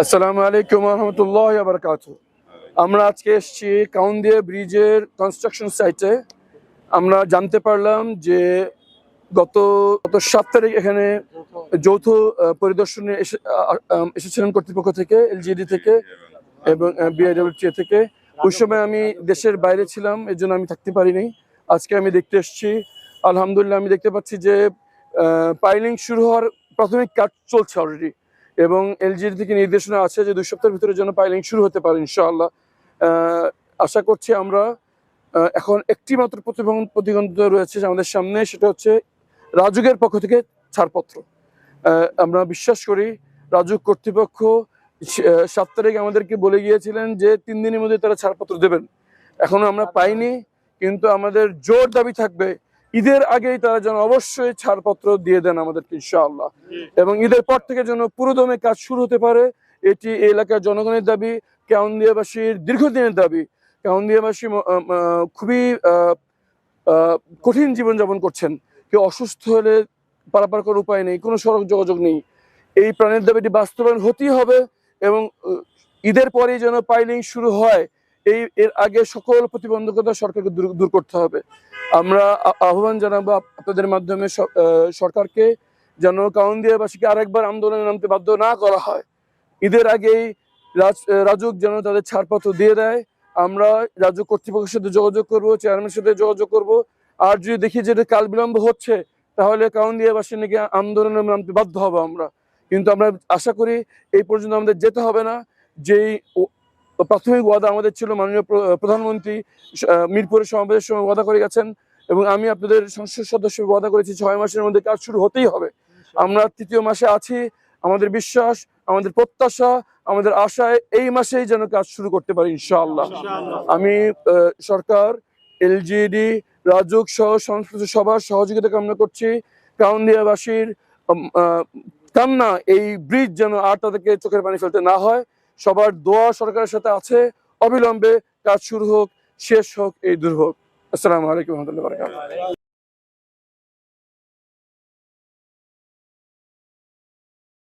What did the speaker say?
আসসালামু আলাইকুম ওয়া রাহমাতুল্লাহি ওয়া বারাকাতুহু। আমরা আজকে এসেছি কাউন্দিয়া ব্রিজের কনস্ট্রাকশন সাইটে। আমরা জানতে পারলাম যে গত গত ৭ তারিখ এখানে যৌথ পরিদর্শনে এসেছিলেন কর্তৃপক্ষ থেকে, এলজিডি থেকে এবং বিআইডব্লিউটিএ থেকে। ওই সময় আমি দেশের বাইরে ছিলাম, এর জন্য আমি থাকতে পারিনি। আজকে আমি দেখতে এসেছি। আলহামদুলিল্লাহ আমি দেখতে পাচ্ছি যে পাইলিং শুরু হওয়ার প্রাথমিক কাজ চলছে অলরেডি, এবং এলজিডি থেকে নির্দেশনা আছে যে 2 সপ্তাহের ভিতরে যেন পাইলিং শুরু হতে পারে ইনশাআল্লাহ। আশা করছি আমরা এখন একটি মাত্র প্রতিবন্ধকতা রয়েছে আমাদের সামনে, সেটা হচ্ছে রাজুকের পক্ষ থেকে ছাড়পত্র। আমরা বিশ্বাস করি রাজুক কর্তৃপক্ষ 7 তারিখ আমাদেরকে বলে গিয়েছিলেন যে 3 দিনের মধ্যে তারা ছাড়পত্র দেবেন। এখনো আমরা পাইনি, কিন্তু আমাদের জোর দাবি থাকবে ঈদের আগেই তারা যেন অবশ্যই ছাড়পত্র দিয়ে দেন আমাদেরকে ইনশাআল্লাহ, এবং ঈদের পর থেকে যেন পুরোদমে কাজ শুরু হতে পারে। এটি এই এলাকার জনগণের দাবি, কাউন্দিয়াবাসীর দীর্ঘদিনের দাবি। কাউন্দিয়াবাসী খুবই কঠিন জীবনযাপন করছেন। কেউ অসুস্থ হলে পারাপার করার উপায় নেই, কোনো সড়ক যোগাযোগ নেই। এই প্রাণের দাবিটি বাস্তবায়ন হতেই হবে, এবং ঈদের পরেই যেন পাইলিং শুরু হয়। এর আগে সকল প্রতিবন্ধকতা সরকারকে দূর করতে হবে। আমরা আহ্বান জানাবো আপনাদের মাধ্যমে সরকারকে, যেন কাউন্দিয়াবাসীকে আরেকবার আন্দোলনে নামতে বাধ্য না করা হয়। ঈদের আগেই রাজুক যেন তাদের ছাড়পত্র দিয়ে দেয়। আমরা রাজুক কর্তৃপক্ষের সাথে যোগাযোগ করব, চেয়ারম্যানের সাথে যোগাযোগ করব। আর যদি দেখি যে কাল বিলম্ব হচ্ছে, তাহলে কাউন্দিয়াবাসী নাকি আন্দোলনে নামতে বাধ্য হবো আমরা। কিন্তু আমরা আশা করি এই পর্যন্ত আমাদের যেতে হবে না। যেই প্রাথমিক ওয়াদা আমাদের ছিল, মাননীয় প্রধানমন্ত্রী মিরপুরের সমাবেশের সময় ওয়াদা করে গেছেন, এবং আমি আপনাদের সংসদ সদস্য ওয়াদা করেছি 6 মাসের মধ্যে কাজ শুরু হতেই হবে। আমরা 3য় মাসে আছি। আমাদের বিশ্বাস, আমাদের প্রত্যাশা, আমাদের আশায় এই মাসেই যেন কাজ শুরু করতে পারি ইনশাআল্লাহ। আমি সরকার, এলজিডি, রাজুক সহ সংশ্লিষ্ট সবার সহযোগিতা কামনা করছি। কাউন্দিয়াবাসীর কান্না, এই ব্রিজ যেন আর তাদেরকে চোখের পানি ফেলতে না হয়। সবার দোয়া সরকারের সাথে আছে। অবিলম্বে কাজ শুরু হোক, শেষ হোক এই দুর্ভোগ। আসসালামু আলাইকুম ওয়া রাহমাতুল্লাহি ওয়া বারাকাতুহু।